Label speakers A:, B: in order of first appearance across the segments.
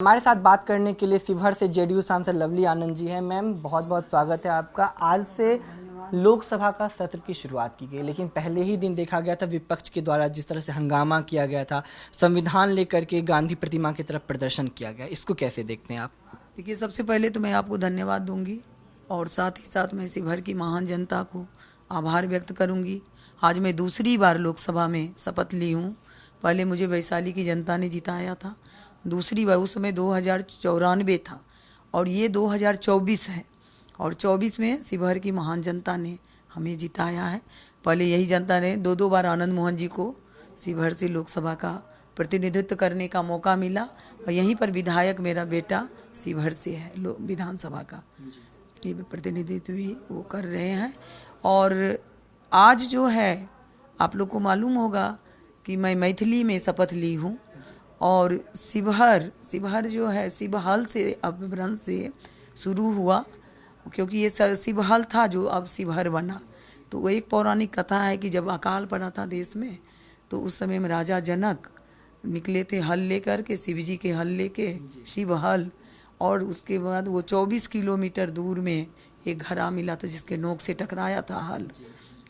A: हमारे साथ बात करने के लिए शिवहर से जेडीयू सांसद लवली आनंद जी हैं। मैम, बहुत बहुत स्वागत है आपका। आज से लोकसभा का सत्र की शुरुआत की गई, लेकिन पहले ही दिन देखा गया था विपक्ष के द्वारा जिस तरह से हंगामा किया गया था, संविधान लेकर के गांधी प्रतिमा की तरफ प्रदर्शन किया गया, इसको कैसे देखते हैं आप?
B: देखिए, सबसे पहले तो मैं आपको धन्यवाद दूंगी और साथ ही साथ मैं शिवहर की महान जनता को आभार व्यक्त करूंगी। आज मैं दूसरी बार लोकसभा में शपथ ली हूं। पहले मुझे वैशाली की जनता ने जिताया था, दूसरी बार उस समय 2094 था और ये 2024 है और 24 में शिवहर की महान जनता ने हमें जिताया है। पहले यही जनता ने दो बार आनंद मोहन जी को शिवहर से लोकसभा का प्रतिनिधित्व करने का मौका मिला और यहीं पर विधायक मेरा बेटा शिवहर से है, विधानसभा का ये प्रतिनिधित्व भी वो कर रहे हैं। और आज जो है आप लोग को मालूम होगा कि मैं मैथिली में शपथ ली हूँ और शिवहर जो है शिवहल से अपभ्रंश से शुरू हुआ, क्योंकि ये शिवहल था जो अब शिवहर बना। तो वो एक पौराणिक कथा है कि जब अकाल पड़ा था देश में तो उस समय में राजा जनक निकले थे हल लेकर के, शिव जी के हल लेके शिवहल, और उसके बाद वो 24 किलोमीटर दूर में एक घड़ा मिला था जिसके नोक से टकराया था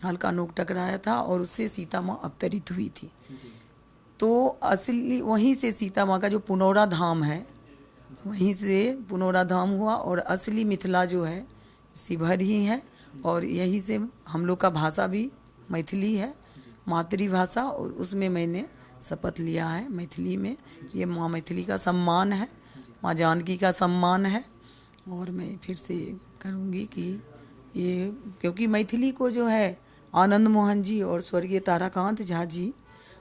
B: हल का नोक टकराया था और उससे सीता माँ अवतरित हुई थी। तो असली वहीं से सीता माँ का जो पुनौरा धाम है वहीं से पुनौरा धाम हुआ और असली मिथिला जो है शिवहर ही है और यहीं से हम लोग का भाषा भी मैथिली है, मातृभाषा, और उसमें मैंने शपथ लिया है मैथिली में। ये माँ मैथिली का सम्मान है, माँ जानकी का सम्मान है और मैं फिर से करूँगी कि ये क्योंकि मैथिली को जो है आनंद मोहन जी और स्वर्गीय ताराकांत झा जी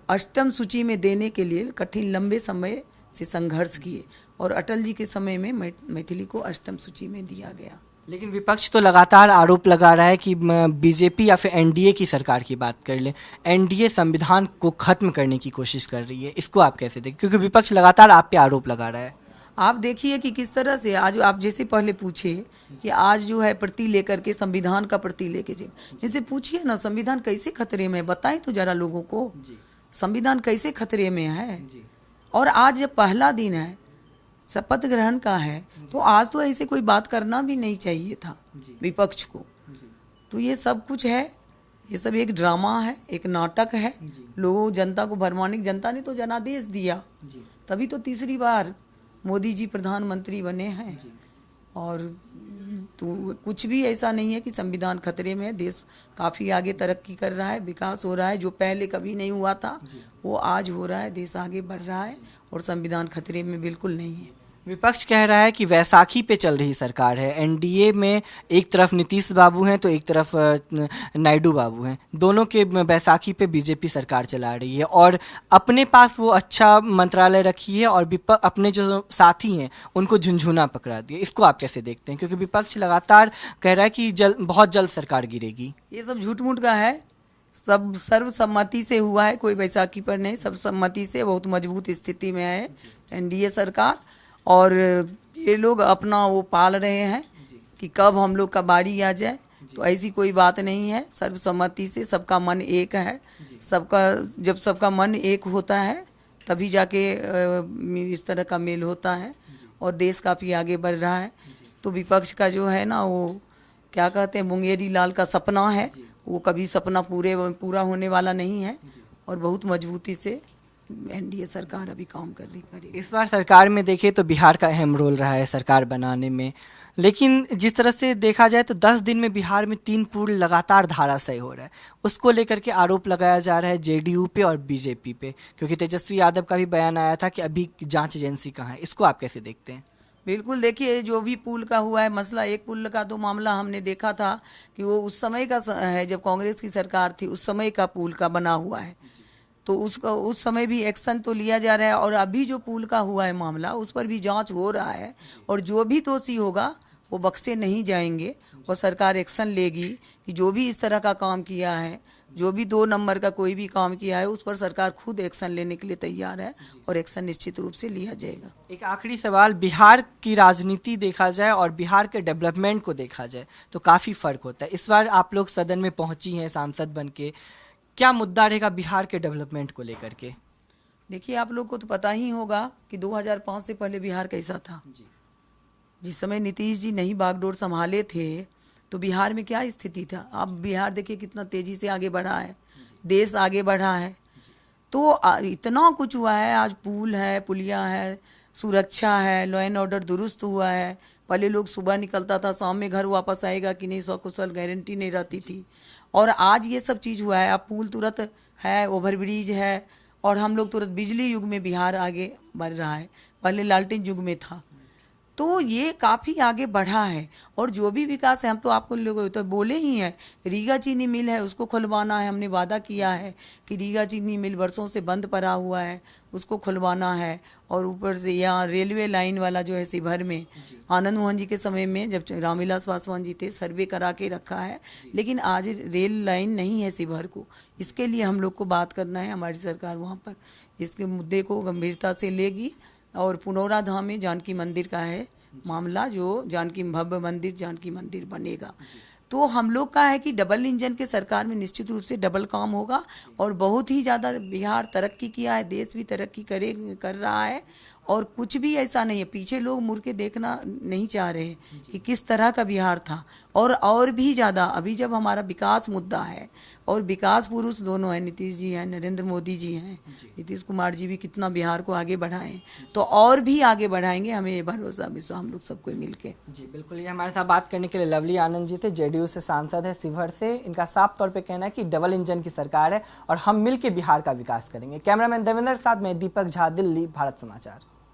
B: अष्टम सूची में देने के लिए कठिन लंबे समय से संघर्ष किए और अटल जी के समय में मैथिली को अष्टम सूची में दिया गया।
A: लेकिन विपक्ष तो लगातार आरोप लगा रहा है कि बीजेपी या फिर एनडीए की सरकार की बात कर ले, एनडीए संविधान को खत्म करने की कोशिश कर रही है, इसको आप कैसे देखें? क्योंकि विपक्ष लगातार आप पे आरोप लगा रहा है।
B: आप देखिए कि किस तरह से आज आप जैसे पहले पूछे कि आज जो है प्रति लेकर के संविधान का प्रति लेके जैसे पूछिए ना, संविधान कैसे खतरे में, बताएं तो जरा लोगों को संविधान कैसे खतरे में है। और आज जब पहला दिन है शपथ ग्रहण का है तो आज तो ऐसे कोई बात करना भी नहीं चाहिए था विपक्ष को। तो ये सब कुछ है, ये सब एक ड्रामा है, एक नाटक है, लोगों जनता को भरमाने। जनता ने तो जनादेश दिया, तभी तो तीसरी बार मोदी जी प्रधानमंत्री बने हैं। और तो कुछ भी ऐसा नहीं है कि संविधान खतरे में है। देश काफ़ी आगे तरक्की कर रहा है, विकास हो रहा है, जो पहले कभी नहीं हुआ था वो आज हो रहा है। देश आगे बढ़ रहा है और संविधान खतरे में बिल्कुल नहीं है।
A: विपक्ष कह रहा है कि वैसाखी पे चल रही सरकार है, एनडीए में एक तरफ नीतीश बाबू हैं तो एक तरफ नायडू बाबू हैं, दोनों के वैसाखी पे बीजेपी सरकार चला रही है और अपने पास वो अच्छा मंत्रालय रखी है और अपने जो साथी हैं उनको झुंझुना पकड़ा दिया। इसको आप कैसे देखते हैं? क्योंकि विपक्ष लगातार कह रहा है कि बहुत जल्द सरकार गिरेगी।
B: ये सब झूठ मूठ का है, सब सर्वसम्मति से हुआ है, कोई वैसाखी पर नहीं, सर्वसम्मति से बहुत मजबूत स्थिति में है एनडीए सरकार। और ये लोग अपना वो पाल रहे हैं कि कब हम लोग का बारी आ जाए, तो ऐसी कोई बात नहीं है। सर्वसम्मति से सबका मन एक है, जब सबका मन एक होता है तभी जाके इस तरह का मेल होता है और देश काफ़ी आगे बढ़ रहा है। तो विपक्ष का जो है ना, वो क्या कहते हैं, मुंगेरी लाल का सपना है, वो कभी सपना पूरा होने वाला नहीं है और बहुत मजबूती से एनडीए सरकार अभी काम कर रही।
A: इस बार सरकार में देखें तो बिहार का अहम रोल रहा है सरकार बनाने में, लेकिन जिस तरह से देखा जाए तो 10 दिन में बिहार में 3 पुल लगातार धाराशायी हो रहा है, उसको लेकर के आरोप लगाया जा रहा है जेडीयू पे और बीजेपी पे, क्योंकि तेजस्वी यादव का भी बयान आया था कि अभी जांच एजेंसी कहाँ है। इसको आप कैसे देखते हैं?
B: बिल्कुल, देखिए जो भी पुल का हुआ है मसला, एक पुल का तो मामला हमने देखा था कि वो उस समय का है जब कांग्रेस की सरकार थी, उस समय का पुल का बना हुआ है, तो उसका उस समय भी एक्शन तो लिया जा रहा है और अभी जो पुल का हुआ है मामला उस पर भी जांच हो रहा है और जो भी दोषी होगा वो बख्शे नहीं जाएंगे और सरकार एक्शन लेगी कि जो भी इस तरह का काम किया है, जो भी 2 नंबर का कोई भी काम किया है उस पर सरकार खुद एक्शन लेने के लिए तैयार है और एक्शन निश्चित रूप से लिया जाएगा।
A: एक आखिरी सवाल, बिहार की राजनीति देखा जाए और बिहार के डेवलपमेंट को देखा जाए तो काफ़ी फर्क होता है। इस बार आप लोग सदन में पहुंची हैं सांसद बन के, क्या मुद्दा रहेगा बिहार के डेवलपमेंट को लेकर के?
B: देखिए, आप लोग को तो पता ही होगा कि 2005 से पहले बिहार कैसा था। जिस समय नीतीश जी नहीं बागडोर संभाले थे तो बिहार में क्या स्थिति था। अब बिहार देखिए कितना तेजी से आगे बढ़ा है, देश आगे बढ़ा है। तो इतना कुछ हुआ है, आज पुल है, पुलिया है, सुरक्षा है, लॉ एंड ऑर्डर दुरुस्त हुआ है। पहले लोग सुबह निकलता था, शाम में घर वापस आएगा कि नहीं, सकुशल गारंटी नहीं रहती थी। और आज ये सब चीज़ हुआ है, अब पुल तुरंत है, ओवरब्रिज है, और हम लोग तुरंत बिजली युग में बिहार आगे बढ़ रहा है, पहले लालटेन युग में था। तो ये काफ़ी आगे बढ़ा है। और जो भी विकास है, हम तो आपको लोग तो बोले ही हैं, रीगा चीनी मिल है उसको खुलवाना है। हमने वादा किया है कि रीगा चीनी मिल वर्षों से बंद पड़ा हुआ है, उसको खुलवाना है। और ऊपर से यहाँ रेलवे लाइन वाला जो है शिवहर में, आनंद मोहन जी के समय में जब रामविलास पासवान जी थे, सर्वे करा के रखा है, लेकिन आज रेल लाइन नहीं है शिवहर को। इसके लिए हम लोग को बात करना है, हमारी सरकार वहाँ पर इसके मुद्दे को गंभीरता से लेगी। और पुनौरा धाम में जानकी मंदिर का है मामला, जो जानकी भव्य मंदिर, जानकी मंदिर बनेगा। तो हम लोग का है कि डबल इंजन के सरकार में निश्चित रूप से डबल काम होगा। और बहुत ही ज़्यादा बिहार तरक्की किया है, देश भी तरक्की कर रहा है। और कुछ भी ऐसा नहीं है, पीछे लोग मुड़ के देखना नहीं चाह रहे कि किस तरह का बिहार था। और भी ज़्यादा अभी जब हमारा विकास मुद्दा है, और विकास पुरुष दोनों हैं, नीतीश जी हैं, नरेंद्र मोदी जी हैं, नीतीश कुमार जी भी कितना बिहार को आगे बढ़ाएं, तो और भी आगे बढ़ाएंगे, हमें ये भरोसा विश्वास हम लोग सबको मिलके।
A: जी बिल्कुल, ये हमारे साथ बात करने के लिए लवली आनंद जी थे, जेडीयू से सांसद है शिवहर से। इनका साफ तौर पे कहना है कि डबल इंजन की सरकार है और हम मिल के बिहार का विकास करेंगे। कैमरामैन देवेंद्र के साथ मैं दीपक झा, दिल्ली, भारत समाचार।